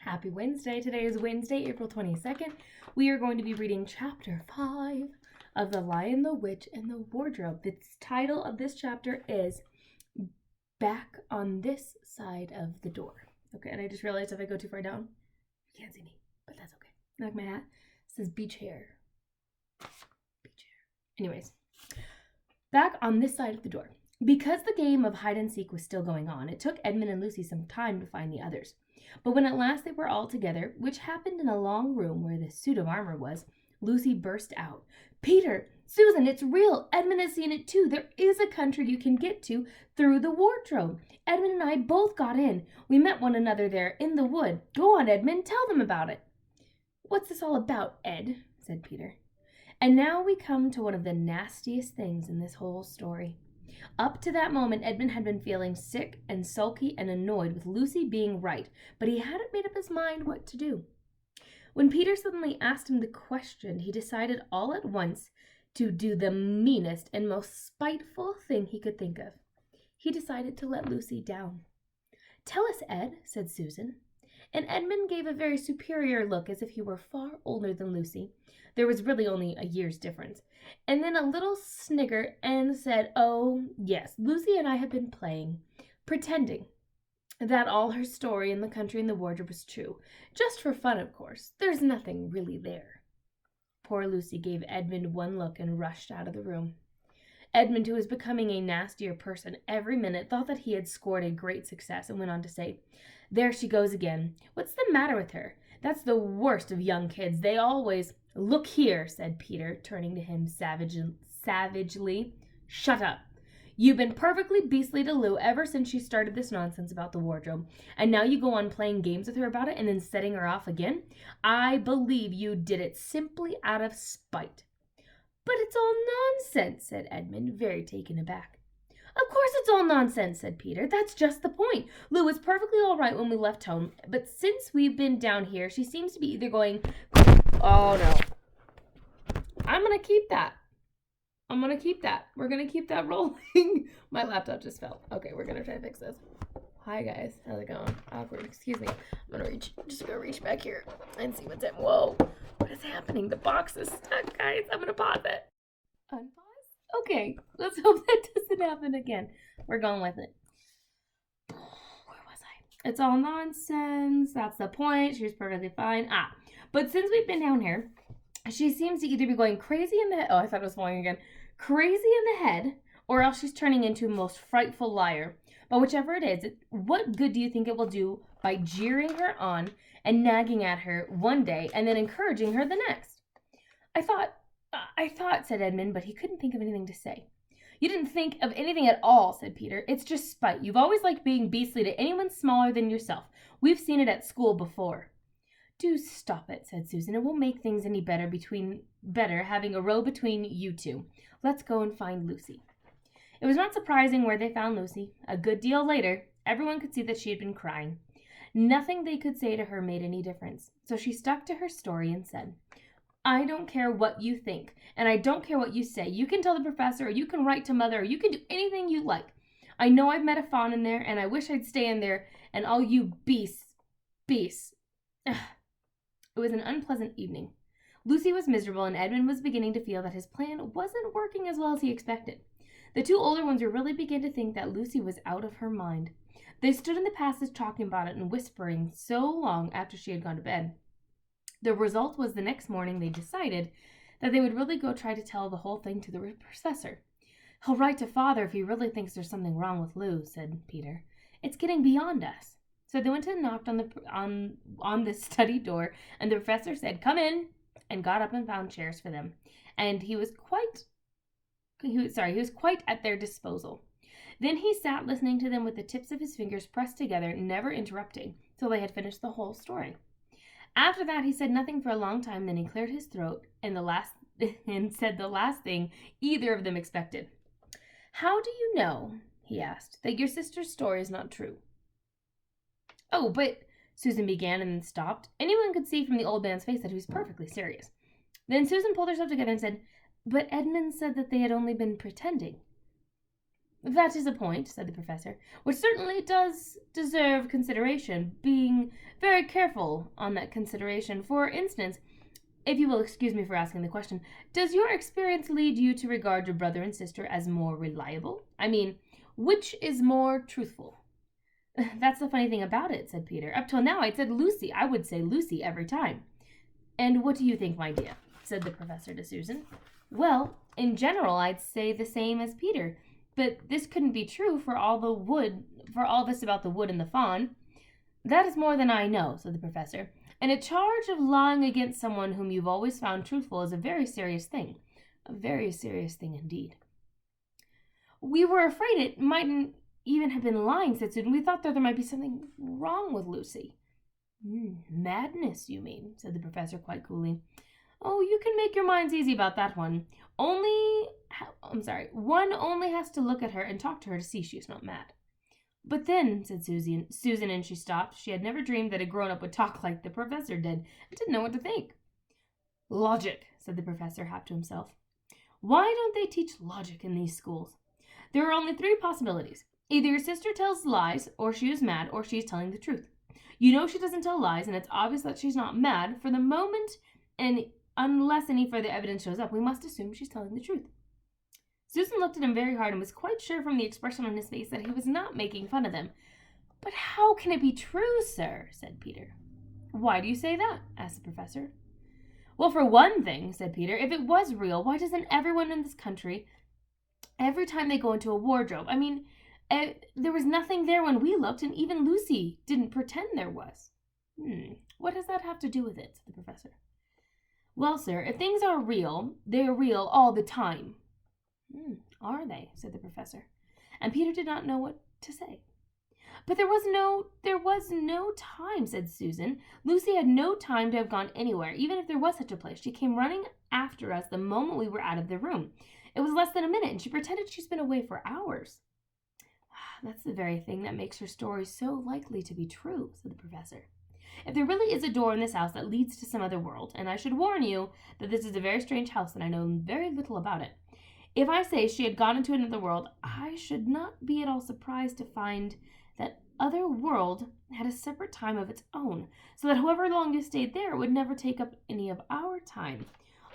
Happy Wednesday. Today is Wednesday, April 22nd. We are going to be reading chapter 5 of The Lion, the Witch, and the Wardrobe. The title of this chapter is Back on This Side of the Door. Okay, and I just realized if I go too far down, you can't see me, but that's okay. Like my hat says beach hair. Beach hair. Anyways, back on this side of the door. Because the game of hide and seek was still going on, it took Edmund and Lucy some time to find the others. But when at last they were all together, which happened in a long room where the suit of armor was, Lucy burst out. Peter, Susan, it's real. Edmund has seen it too. There is a country you can get to through the wardrobe. Edmund and I both got in. We met one another there in the wood. Go on, Edmund, tell them about it. What's this all about, Ed? Said Peter. And now we come to one of the nastiest things in this whole story. Up to that moment, Edmund had been feeling sick and sulky and annoyed with Lucy being right, but he hadn't made up his mind what to do. When Peter suddenly asked him the question, he decided all at once to do the meanest and most spiteful thing he could think of. He decided to let Lucy down. Tell us, Ed, said Susan. And Edmund gave a very superior look as if he were far older than Lucy. There was really only a year's difference. And then a little snigger and said, oh, yes, Lucy and I have been playing, pretending that all her story in the country and the wardrobe was true. Just for fun, of course. There's nothing really there. Poor Lucy gave Edmund one look and rushed out of the room. Edmund, who was becoming a nastier person every minute, thought that he had scored a great success and went on to say, there she goes again. What's the matter with her? That's the worst of young kids. They always... Look here, said Peter, turning to him savagely. Shut up. You've been perfectly beastly to Lou ever since she started this nonsense about the wardrobe, and now you go on playing games with her about it and then setting her off again? I believe you did it simply out of spite. But it's all nonsense, said Edmund, very taken aback. Of course it's all nonsense, said Peter. That's just the point. Lou was perfectly all right when we left home, but since we've been down here, she seems to be either going... Oh, no. I'm going to keep that. We're going to keep that rolling. My laptop just fell. Okay, we're going to try to fix this. Hi, guys. How's it going? Awkward. Excuse me. I'm going to reach back here and see what's in. Whoa. What is happening? The box is stuck, guys. I'm going to pause it. Unpause? Okay. Let's hope that doesn't happen again. We're going with it. Where was I? It's all nonsense. That's the point. She was perfectly fine. But since we've been down here, she seems to either be going crazy in the head. Oh, I thought it was falling again. Crazy in the head, or else she's turning into a most frightful liar. But whichever it is, what good do you think it will do by jeering her on and nagging at her one day and then encouraging her the next? I thought, said Edmund, but he couldn't think of anything to say. You didn't think of anything at all, said Peter. It's just spite. You've always liked being beastly to anyone smaller than yourself. We've seen it at school before. Do stop it, said Susan. It won't make things any better having a row between you two. Let's go and find Lucy. It was not surprising where they found Lucy. A good deal later, everyone could see that she had been crying. Nothing they could say to her made any difference, so she stuck to her story and said, I don't care what you think, and I don't care what you say. You can tell the professor, or you can write to Mother, or you can do anything you like. I know I've met a fawn in there, and I wish I'd stay in there, and all you beasts. Ugh. It was an unpleasant evening. Lucy was miserable, and Edmund was beginning to feel that his plan wasn't working as well as he expected. The two older ones were really beginning to think that Lucy was out of her mind. They stood in the passage talking about it and whispering so long after she had gone to bed. The result was the next morning they decided that they would really go try to tell the whole thing to the professor. He'll write to Father if he really thinks there's something wrong with Lou, said Peter. It's getting beyond us. So they went and knocked on the study door, and the professor said, come in, and got up and found chairs for them. And he was quite at their disposal. Then he sat listening to them with the tips of his fingers pressed together, never interrupting, till they had finished the whole story. After that, he said nothing for a long time, then he cleared his throat and said the last thing either of them expected. How do you know, he asked, that your sister's story is not true? Oh, but, Susan began and then stopped. Anyone could see from the old man's face that he was perfectly serious. Then Susan pulled herself together and said, but Edmund said that they had only been pretending. That is a point, said the professor, which certainly does deserve consideration, being very careful on that consideration. For instance, if you will excuse me for asking the question, does your experience lead you to regard your brother and sister as more reliable? I mean, which is more truthful? That's the funny thing about it, said Peter. Up till now I'd said Lucy. I would say Lucy every time. And what do you think, my dear? Said the professor to Susan. Well, in general I'd say the same as Peter. But this couldn't be true for all this about the wood and the fawn. That is more than I know, said the professor. And a charge of lying against someone whom you've always found truthful is a very serious thing. A very serious thing indeed. We were afraid it mightn't even have been lying, said Susan. We thought that there might be something wrong with Lucy. Madness, you mean, said the professor quite coolly. Oh, you can make your minds easy about that one. One only has to look at her and talk to her to see she's not mad. But then, said Susan, and she stopped. She had never dreamed that a grown-up would talk like the professor did, and didn't know what to think. Logic, said the professor, half to himself. Why don't they teach logic in these schools? There are only 3 possibilities. Either your sister tells lies, or she is mad, or she is telling the truth. You know she doesn't tell lies, and it's obvious that she's not mad for the moment, and unless any further evidence shows up, we must assume she's telling the truth. Susan looked at him very hard and was quite sure from the expression on his face that he was not making fun of them. But how can it be true, sir? Said Peter. Why do you say that? Asked the professor. Well, for one thing, said Peter, if it was real, why doesn't everyone in this country, every time they go into a wardrobe, there was nothing there when we looked, and even Lucy didn't pretend there was. What does that have to do with it? Said the professor. Well, sir, if things are real, they are real all the time. Are they? Said the professor. And Peter did not know what to say. But there was no time, said Susan. Lucy had no time to have gone anywhere, even if there was such a place. She came running after us the moment we were out of the room. It was less than a minute, and she pretended she's been away for hours. That's the very thing that makes her story so likely to be true, said the professor. If there really is a door in this house that leads to some other world, and I should warn you that this is a very strange house and I know very little about it, if I say she had gone into another world, I should not be at all surprised to find that other world had a separate time of its own, so that however long you stayed there, it would never take up any of our time.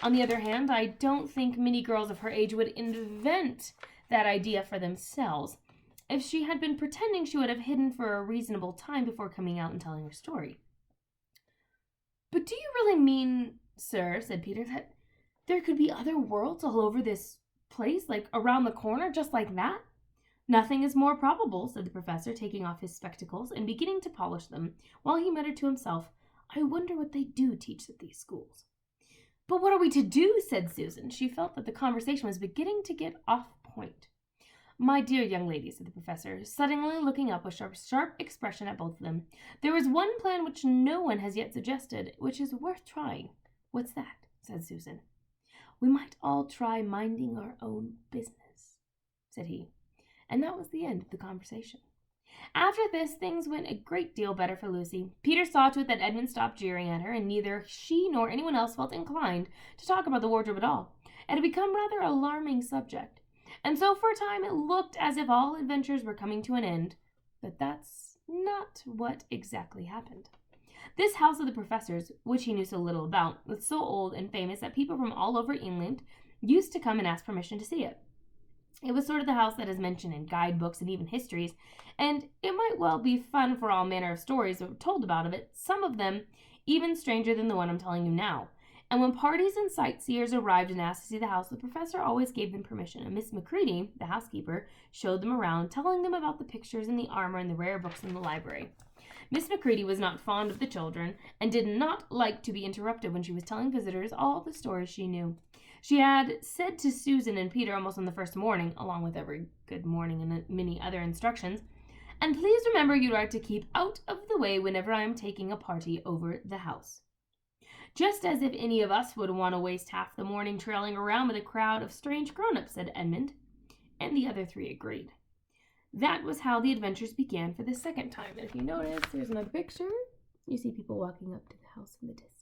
On the other hand, I don't think many girls of her age would invent that idea for themselves. If she had been pretending, she would have hidden for a reasonable time before coming out and telling her story. But do you really mean, sir, said Peter, that there could be other worlds all over this place, like around the corner, just like that? Nothing is more probable, said the professor, taking off his spectacles and beginning to polish them, while he muttered to himself, I wonder what they do teach at these schools. But what are we to do? Said Susan. She felt that the conversation was beginning to get off point. My dear young lady, said the professor, suddenly looking up with a sharp expression at both of them, there is one plan which no one has yet suggested, which is worth trying. What's that? Said Susan. We might all try minding our own business, said he. And that was the end of the conversation. After this, things went a great deal better for Lucy. Peter saw to it that Edmund stopped jeering at her, and neither she nor anyone else felt inclined to talk about the wardrobe at all. It had become rather an alarming subject. And so for a time it looked as if all adventures were coming to an end. But that's not what exactly happened. This house of the professor's, which he knew so little about, was so old and famous that people from all over England used to come and ask permission to see it. It was sort of the house that is mentioned in guidebooks and even histories, and it might well be fun for all manner of stories that were told about it, some of them even stranger than the one I'm telling you now. And when parties and sightseers arrived and asked to see the house, the professor always gave them permission, and Miss Macready, the housekeeper, showed them around, telling them about the pictures and the armor and the rare books in the library. Miss Macready was not fond of the children, and did not like to be interrupted when she was telling visitors all the stories she knew. She had said to Susan and Peter almost on the first morning, along with every good morning and many other instructions, and please remember you are to keep out of the way whenever I am taking a party over the house. Just as if any of us would want to waste half the morning trailing around with a crowd of strange grown-ups, said Edmund, and the other 3 agreed. That was how the adventures began for the second time. And if you notice, there's another picture. You see people walking up to the house in the distance.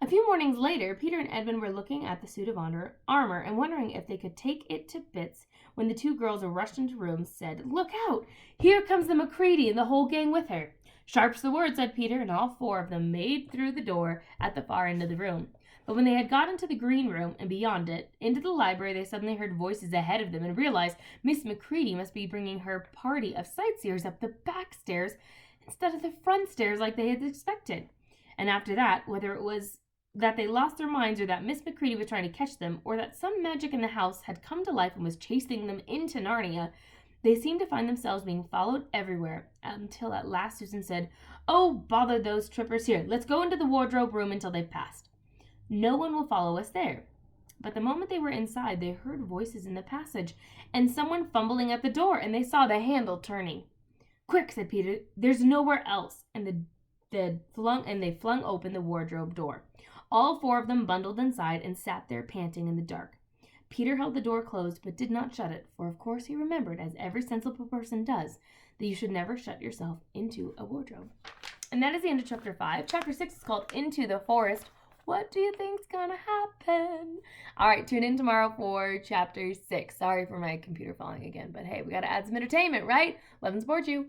A few mornings later, Peter and Edmund were looking at the suit of armor and wondering if they could take it to bits when the two girls who rushed into the room said, "Look out! Here comes the Macready and the whole gang with her." "Sharp's the word," said Peter, and all four of them made through the door at the far end of the room. But when they had got into the green room and beyond it, into the library, they suddenly heard voices ahead of them and realized Miss Macready must be bringing her party of sightseers up the back stairs instead of the front stairs like they had expected. And after that, whether it was that they lost their minds or that Miss Macready was trying to catch them or that some magic in the house had come to life and was chasing them into Narnia, they seemed to find themselves being followed everywhere until at last Susan said, "Oh, bother those trippers. Here, let's go into the wardrobe room until they've passed. No one will follow us there." But the moment they were inside, they heard voices in the passage and someone fumbling at the door, and they saw the handle turning. "Quick," said Peter, "there's nowhere else." And they flung open the wardrobe door. All four of them bundled inside and sat there panting in the dark. Peter held the door closed but did not shut it, for of course he remembered, as every sensible person does, that you should never shut yourself into a wardrobe. And that is the end of chapter 5. Chapter 6 is called Into the Forest. What do you think's gonna happen? All right, tune in tomorrow for chapter 6. Sorry for my computer falling again, but hey, we gotta add some entertainment, right? Love and support you.